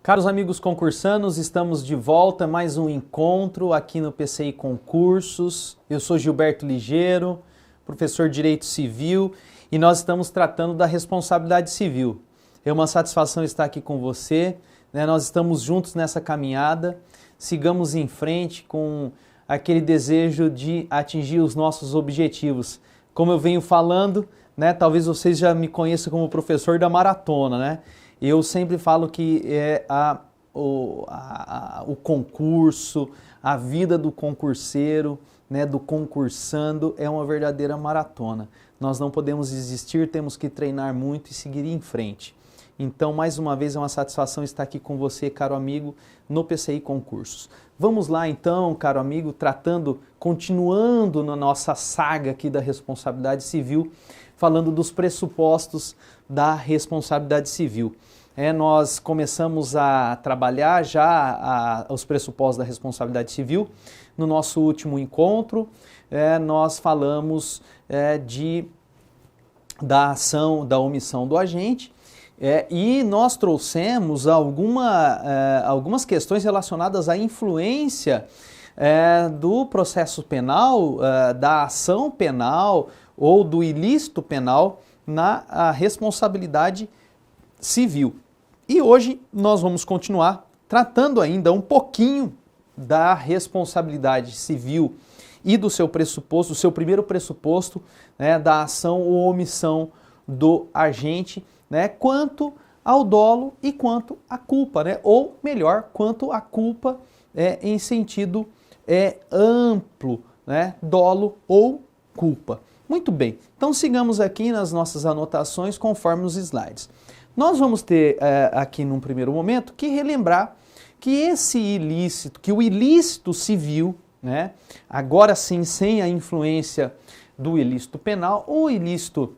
Caros amigos concursandos, estamos de volta, mais um encontro aqui no PCI Concursos. Eu sou Gilberto Ligeiro, professor de Direito Civil, e nós estamos tratando da responsabilidade civil. É uma satisfação estar aqui com você, né? Nós estamos juntos nessa caminhada, sigamos em frente com aquele desejo de atingir os nossos objetivos. Como eu venho falando, né? Talvez vocês já me conheçam como professor da maratona, né? Eu sempre falo que o concurso, a vida do concurseiro, né, do concursando é uma verdadeira maratona. Nós não podemos desistir, temos que treinar muito e seguir em frente. Então, mais uma vez, é uma satisfação estar aqui com você, caro amigo, no PCI Concursos. Vamos lá então, caro amigo, continuando na nossa saga aqui da responsabilidade civil, falando dos pressupostos da responsabilidade civil. Nós começamos a trabalhar já os pressupostos da responsabilidade civil. No nosso último encontro, nós falamos da ação, da omissão do agente, e nós trouxemos algumas questões relacionadas à influência do processo penal, da ação penal ou do ilícito penal na responsabilidade civil. E hoje nós vamos continuar tratando ainda um pouquinho da responsabilidade civil e do seu pressuposto, do seu primeiro pressuposto, né, da ação ou omissão do agente, né, quanto ao dolo e quanto à culpa, né, ou melhor, quanto à culpa em sentido amplo, né, dolo ou culpa. Muito bem, então sigamos aqui nas nossas anotações conforme os slides. Nós vamos ter aqui num primeiro momento que relembrar que o ilícito civil, né, agora sim sem a influência do ilícito penal, o ilícito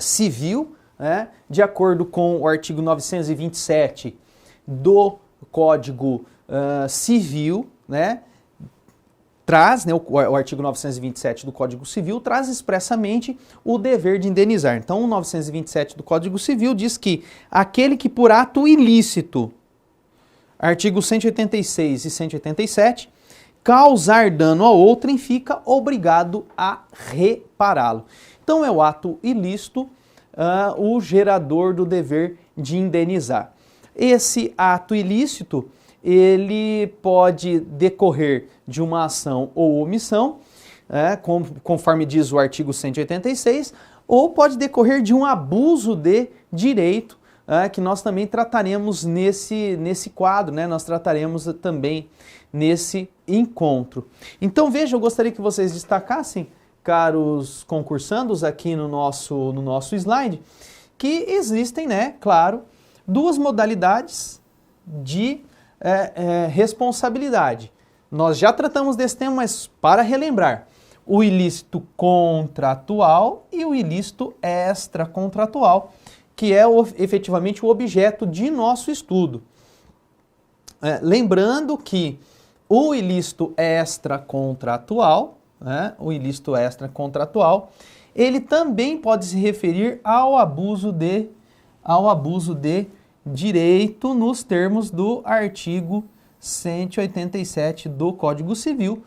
civil, né, de acordo com o artigo 927 do Código Civil, né, traz, né, o artigo 927 do Código Civil traz expressamente o dever de indenizar. Então, o 927 do Código Civil diz que aquele que por ato ilícito, artigos 186 e 187, causar dano a outrem, fica obrigado a repará-lo. Então, é o ato ilícito o gerador do dever de indenizar. Esse ato ilícito, ele pode decorrer de uma ação ou omissão, conforme diz o artigo 186, ou pode decorrer de um abuso de direito, que nós também trataremos nesse quadro, né? Nós trataremos também nesse encontro. Então veja, eu gostaria que vocês destacassem, caros concursandos, aqui no nosso slide, que existem, né, claro, duas modalidades de responsabilidade. Nós já tratamos desse tema, mas para relembrar, o ilícito contratual e o ilícito extracontratual, que é efetivamente o objeto de nosso estudo. Lembrando que o ilícito extracontratual, ele também pode se referir ao abuso de direito nos termos do artigo 187 do Código Civil,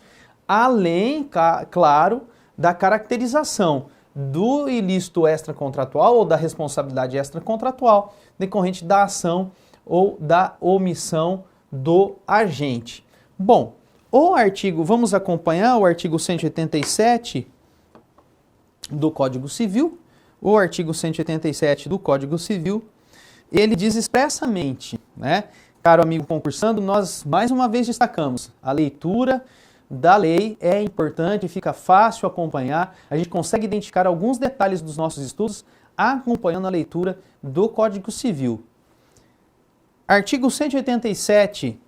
além, claro, da caracterização do ilícito extracontratual ou da responsabilidade extracontratual decorrente da ação ou da omissão do agente. Bom, vamos acompanhar o artigo 187 do Código Civil. O artigo 187 do Código Civil, ele diz expressamente, né? Caro amigo concursando, nós mais uma vez destacamos, a leitura da lei é importante, fica fácil acompanhar, a gente consegue identificar alguns detalhes dos nossos estudos acompanhando a leitura do Código Civil. Artigo 187,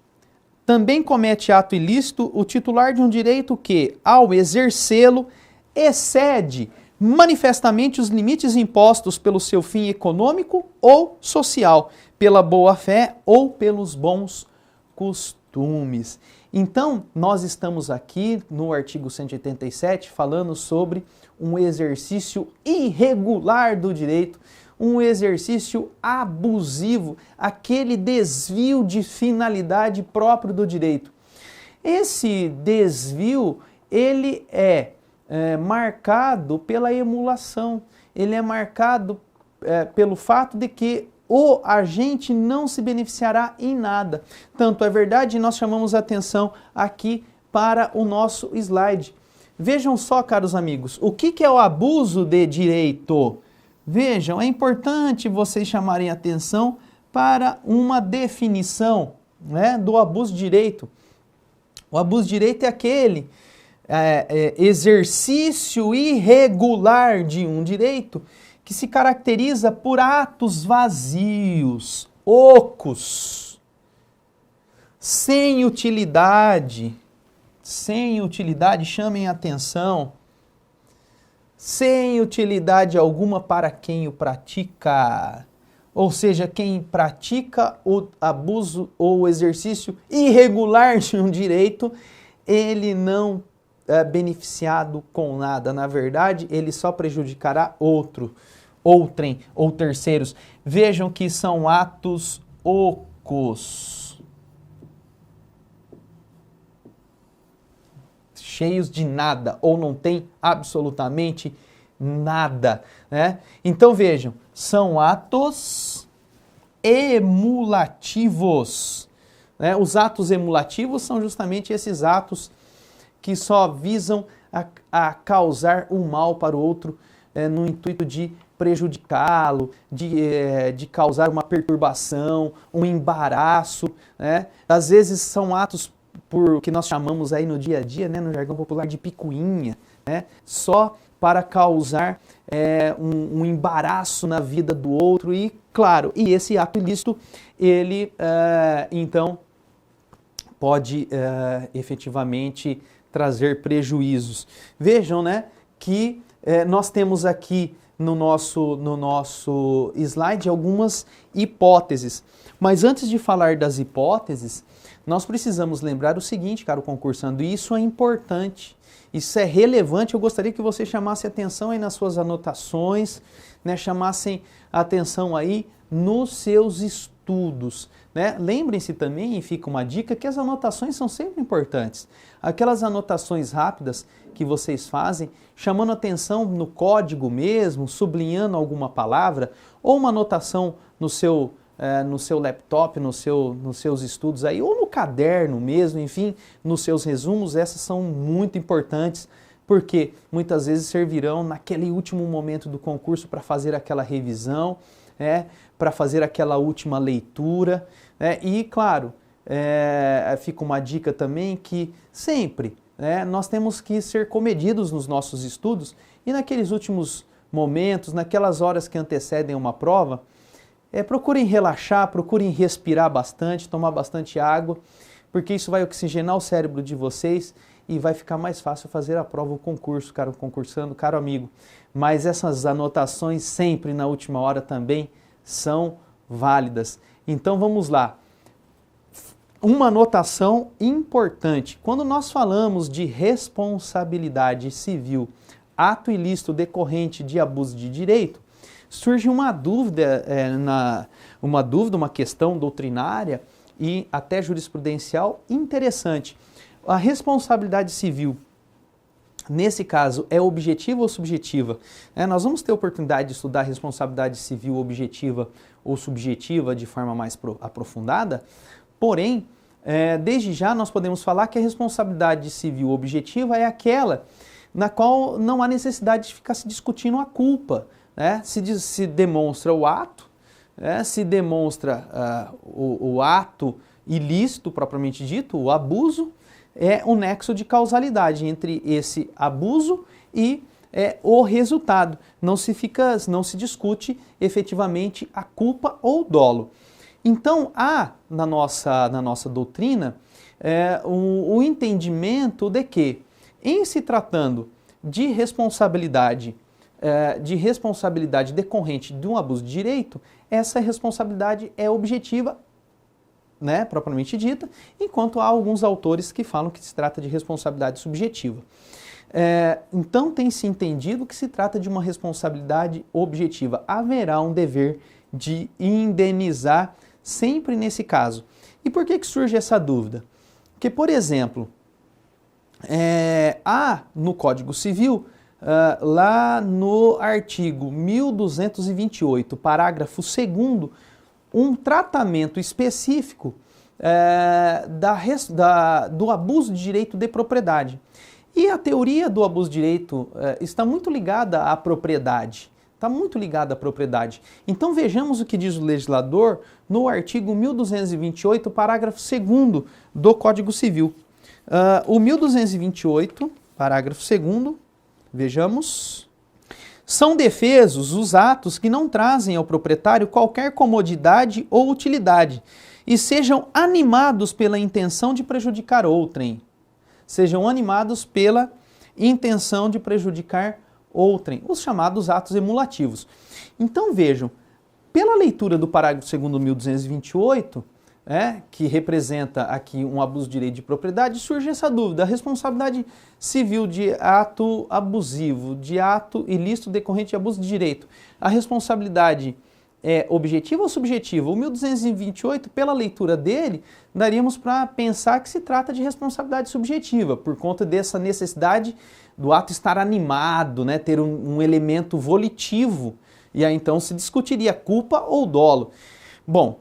também comete ato ilícito o titular de um direito que, ao exercê-lo, excede manifestamente os limites impostos pelo seu fim econômico ou social, pela boa-fé ou pelos bons costumes. Então, nós estamos aqui no artigo 187 falando sobre um exercício irregular do direito, um exercício abusivo, aquele desvio de finalidade próprio do direito. Esse desvio, ele é marcado pela emulação, ele é marcado pelo fato de que o agente não se beneficiará em nada. Tanto é verdade, nós chamamos a atenção aqui para o nosso slide. Vejam só, caros amigos, o que é o abuso de direito? Vejam, é importante vocês chamarem atenção para uma definição, né, do abuso de direito. O abuso de direito é aquele exercício irregular de um direito que se caracteriza por atos vazios, ocos, sem utilidade, chamem atenção, sem utilidade alguma para quem o pratica. Ou seja, quem pratica o abuso ou o exercício irregular de um direito, ele não é beneficiado com nada. Na verdade, ele só prejudicará outrem ou terceiros. Vejam que são atos ocos, cheios de nada, ou não tem absolutamente nada, né? Então vejam, são atos emulativos, né? Os atos emulativos são justamente esses atos que só visam a causar um mal para o outro, no intuito de prejudicá-lo, de causar uma perturbação, um embaraço, né? Às vezes são atos por que nós chamamos aí no dia a dia, né, no jargão popular, de picuinha, né? Só para causar um embaraço na vida do outro e, claro, e esse ato ilícito, ele, então, pode efetivamente trazer prejuízos. Vejam, né, que nós temos aqui no nosso slide algumas hipóteses. Mas antes de falar das hipóteses, nós precisamos lembrar o seguinte, caro concursando, e isso é importante, isso é relevante, eu gostaria que você chamasse atenção aí nas suas anotações, né, chamassem atenção aí nos seus estudos, né? Lembrem-se também, e fica uma dica, que as anotações são sempre importantes. Aquelas anotações rápidas que vocês fazem, chamando atenção no código mesmo, sublinhando alguma palavra, ou uma anotação no seu laptop, nos seus estudos aí, ou no caderno mesmo, enfim, nos seus resumos, essas são muito importantes, porque muitas vezes servirão naquele último momento do concurso para fazer aquela revisão, para fazer aquela última leitura, e claro, fica uma dica também que sempre nós temos que ser comedidos nos nossos estudos e naqueles últimos momentos, naquelas horas que antecedem uma prova, procurem relaxar, procurem respirar bastante, tomar bastante água, porque isso vai oxigenar o cérebro de vocês e vai ficar mais fácil fazer a prova, o concurso, caro concursando, caro amigo. Mas essas anotações sempre na última hora também são válidas. Então vamos lá. Uma anotação importante. Quando nós falamos de responsabilidade civil, ato ilícito decorrente de abuso de direito, surge uma dúvida, uma questão doutrinária e até jurisprudencial interessante. A responsabilidade civil, nesse caso, é objetiva ou subjetiva? Nós vamos ter oportunidade de estudar responsabilidade civil objetiva ou subjetiva de forma mais aprofundada, porém, desde já nós podemos falar que a responsabilidade civil objetiva é aquela na qual não há necessidade de ficar se discutindo a culpa. Se demonstra o ato, se demonstra o ato ilícito propriamente dito, o abuso, é o nexo de causalidade entre esse abuso e o resultado. Não se discute efetivamente a culpa ou o dolo. Então há na nossa doutrina o entendimento de que, em se tratando de responsabilidade decorrente de um abuso de direito, essa responsabilidade é objetiva, propriamente dita, enquanto há alguns autores que falam que se trata de responsabilidade subjetiva. Então tem-se entendido que se trata de uma responsabilidade objetiva. Haverá um dever de indenizar sempre nesse caso. E por que surge essa dúvida? Porque, por exemplo, há no Código Civil, lá no artigo 1228, parágrafo 2º, um tratamento específico do abuso de direito de propriedade. E a teoria do abuso de direito está muito ligada à propriedade. Está muito ligada à propriedade. Então vejamos o que diz o legislador no artigo 1228, parágrafo 2º do Código Civil. O 1228, parágrafo 2º, vejamos. São defesos os atos que não trazem ao proprietário qualquer comodidade ou utilidade e sejam animados pela intenção de prejudicar outrem. Sejam animados pela intenção de prejudicar outrem, os chamados atos emulativos. Então vejam, pela leitura do parágrafo 2º do 1228, que representa aqui um abuso de direito de propriedade, surge essa dúvida. A responsabilidade civil de ato abusivo, de ato ilícito decorrente de abuso de direito, a responsabilidade é objetiva ou subjetiva? O 1228, pela leitura dele, daríamos para pensar que se trata de responsabilidade subjetiva, por conta dessa necessidade do ato estar animado, ter um elemento volitivo, e aí então se discutiria culpa ou dolo. Bom,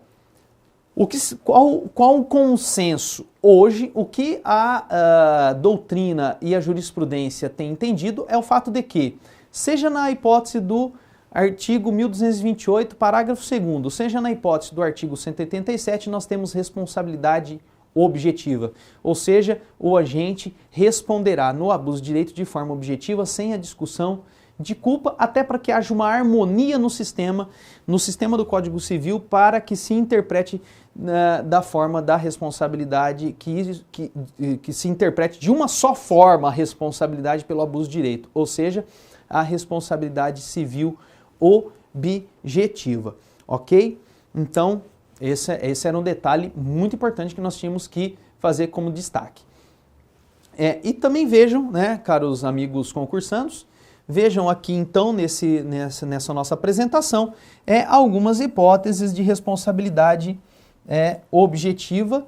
qual o consenso? Hoje, o que a doutrina e a jurisprudência têm entendido é o fato de que, seja na hipótese do artigo 1228, parágrafo 2º, seja na hipótese do artigo 187, nós temos responsabilidade objetiva. Ou seja, o agente responderá no abuso de direito de forma objetiva, sem a discussão de culpa, até para que haja uma harmonia no sistema do Código Civil, para que se interprete da forma da responsabilidade, que se interprete de uma só forma a responsabilidade pelo abuso de direito, ou seja, a responsabilidade civil objetiva, ok? Então, esse era um detalhe muito importante que nós tínhamos que fazer como destaque. E também vejam, caros amigos concursandos, vejam aqui então nessa nossa apresentação algumas hipóteses de responsabilidade objetiva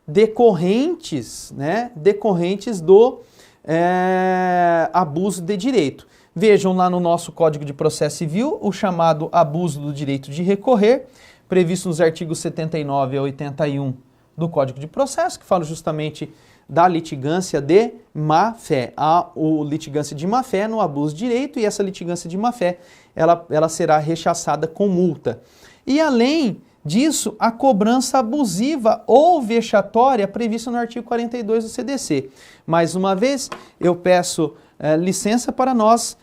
decorrentes do abuso de direito. Vejam lá no nosso Código de Processo Civil o chamado abuso do direito de recorrer, previsto nos artigos 79 a 81 do Código de Processo, que fala justamente da litigância de má-fé. Há o litigância de má-fé no abuso de direito, e essa litigância de má-fé ela será rechaçada com multa. E além disso, a cobrança abusiva ou vexatória prevista no artigo 42 do CDC. Mais uma vez, eu peço licença para nós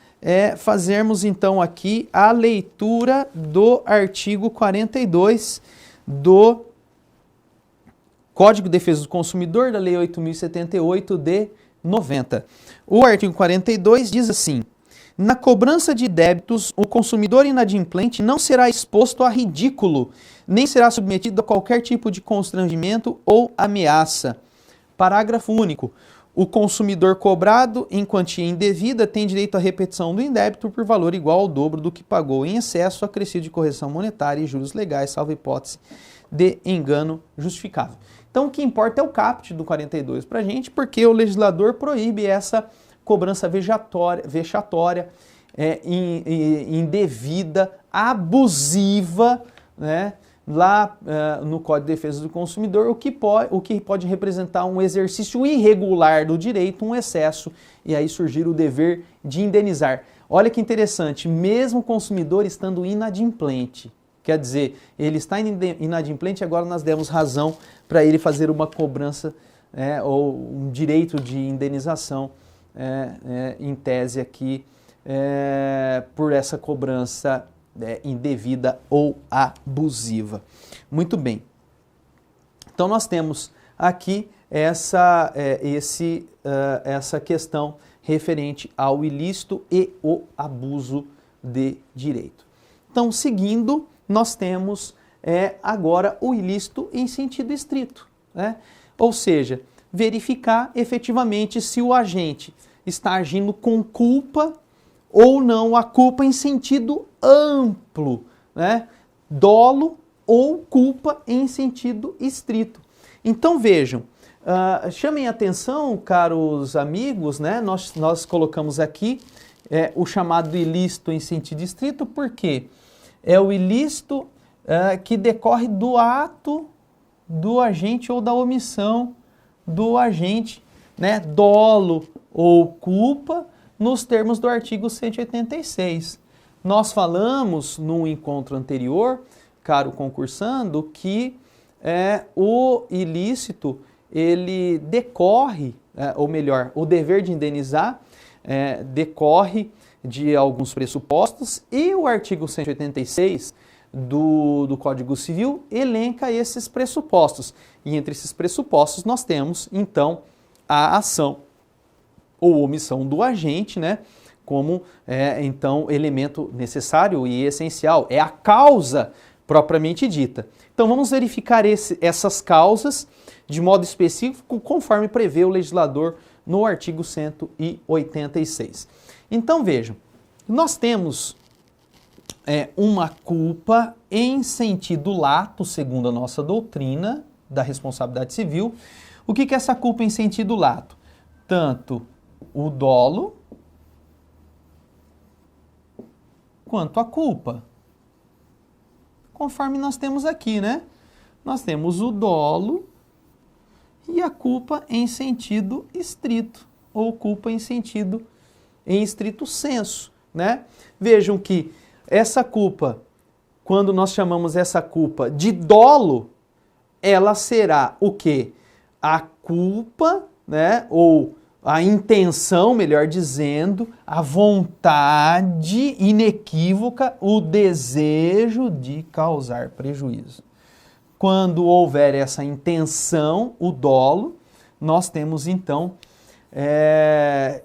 fazermos então aqui a leitura do artigo 42 do Código de Defesa do Consumidor, da Lei 8.078 de 90. O artigo 42 diz assim: na cobrança de débitos, o consumidor inadimplente não será exposto a ridículo, nem será submetido a qualquer tipo de constrangimento ou ameaça. Parágrafo único. O consumidor cobrado em quantia indevida tem direito à repetição do indébito por valor igual ao dobro do que pagou em excesso, acrescido de correção monetária e juros legais, salvo hipótese de engano justificável. Então, o que importa é o caput do 42 para a gente, porque o legislador proíbe essa cobrança vexatória, indevida, abusiva, lá no Código de Defesa do Consumidor, o que pode representar um exercício irregular do direito, um excesso, e aí surgir o dever de indenizar. Olha que interessante, mesmo o consumidor estando inadimplente, quer dizer, ele está inadimplente, agora nós demos razão para ele fazer uma cobrança ou um direito de indenização, em tese aqui, por essa cobrança indevida ou abusiva. Muito bem. Então nós temos aqui essa questão referente ao ilícito e o abuso de direito. Então, seguindo, nós temos agora o ilícito em sentido estrito, ou seja, verificar efetivamente se o agente está agindo com culpa ou não, a culpa em sentido amplo, né? Dolo ou culpa em sentido estrito. Então vejam, chamem atenção, caros amigos, né? Nós colocamos aqui o chamado ilícito em sentido estrito, porque é o ilícito que decorre do ato do agente ou da omissão do agente, né? Dolo ou culpa, nos termos do artigo 186. Nós falamos num encontro anterior, caro concursando, que o ilícito, ele decorre, ou melhor, o dever de indenizar decorre de alguns pressupostos, e o artigo 186 do Código Civil elenca esses pressupostos. E entre esses pressupostos nós temos, então, a ação ou omissão do agente, né, como, então, elemento necessário e essencial. É a causa propriamente dita. Então, vamos verificar essas causas de modo específico, conforme prevê o legislador no artigo 186. Então, vejam, nós temos uma culpa em sentido lato, segundo a nossa doutrina da responsabilidade civil. O que é essa culpa em sentido lato? Tanto o dolo quanto a culpa. Conforme nós temos aqui, né? Nós temos o dolo e a culpa em sentido estrito, ou culpa em estrito sensu, né? Vejam que essa culpa, quando nós chamamos essa culpa de dolo, ela será o quê? A culpa, né? Ou a intenção, melhor dizendo, a vontade inequívoca, o desejo de causar prejuízo. Quando houver essa intenção, o dolo, nós temos então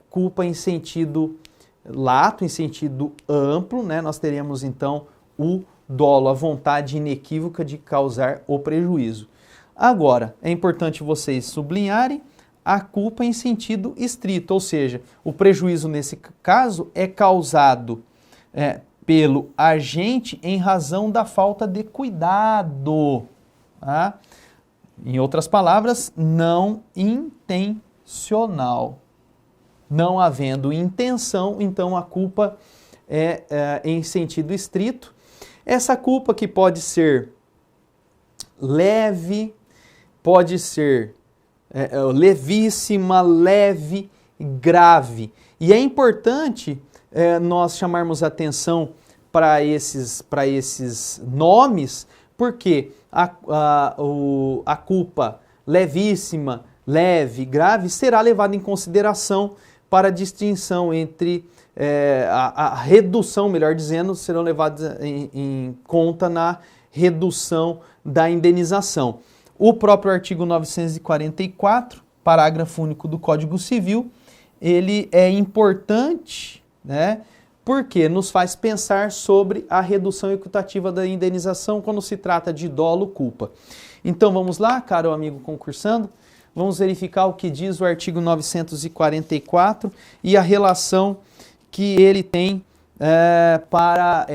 culpa em sentido lato, em sentido amplo, né? Nós teremos então o dolo, a vontade inequívoca de causar o prejuízo. Agora, é importante vocês sublinharem a culpa em sentido estrito, ou seja, o prejuízo nesse caso é causado pelo agente em razão da falta de cuidado. Tá? Em outras palavras, não intencional. Não havendo intenção, então a culpa é em sentido estrito. Essa culpa que pode ser leve, pode ser levíssima, leve, grave. E é importante nós chamarmos atenção para esses nomes, porque a culpa levíssima, leve, grave será levada em consideração para a distinção entre a redução, melhor dizendo, serão levadas em conta na redução da indenização. O próprio artigo 944, parágrafo único do Código Civil, ele é importante, né? Porque nos faz pensar sobre a redução equitativa da indenização quando se trata de dolo ou culpa. Então vamos lá, caro amigo concursando, vamos verificar o que diz o artigo 944 e a relação que ele tem para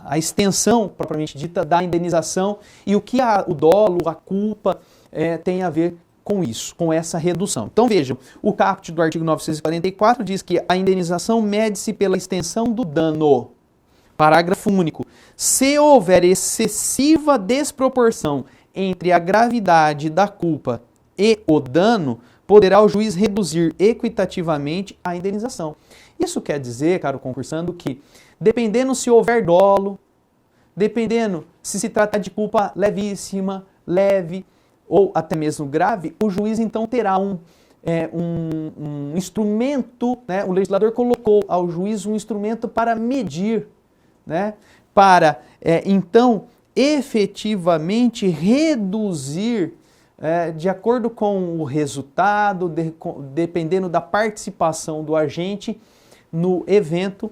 a extensão, propriamente dita, da indenização e o que o dolo, a culpa tem a ver com isso, com essa redução. Então vejam, o caput do artigo 944 diz que a indenização mede-se pela extensão do dano. Parágrafo único. Se houver excessiva desproporção entre a gravidade da culpa e o dano, poderá o juiz reduzir equitativamente a indenização. Isso quer dizer, caro concursando, que dependendo se houver dolo, dependendo se trata de culpa levíssima, leve ou até mesmo grave, o juiz então terá um instrumento, né? O legislador colocou ao juiz um instrumento para medir, né? Para então efetivamente reduzir de acordo com o resultado, dependendo da participação do agente no evento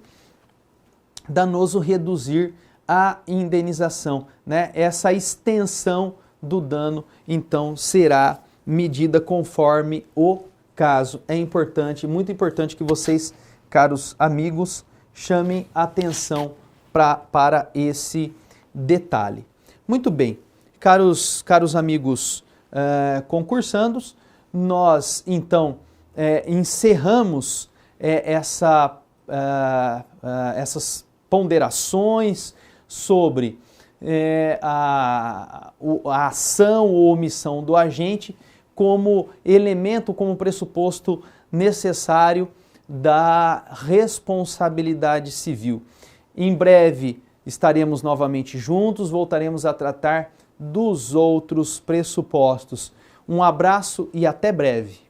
danoso, reduzir a indenização, né? Essa extensão do dano, então, será medida conforme o caso, é importante, muito importante que vocês, caros amigos, chamem atenção para esse detalhe. Muito bem, caros amigos concursandos, nós então encerramos essas ponderações sobre a ação ou omissão do agente como elemento, como pressuposto necessário da responsabilidade civil. Em breve estaremos novamente juntos, voltaremos a tratar dos outros pressupostos. Um abraço e até breve.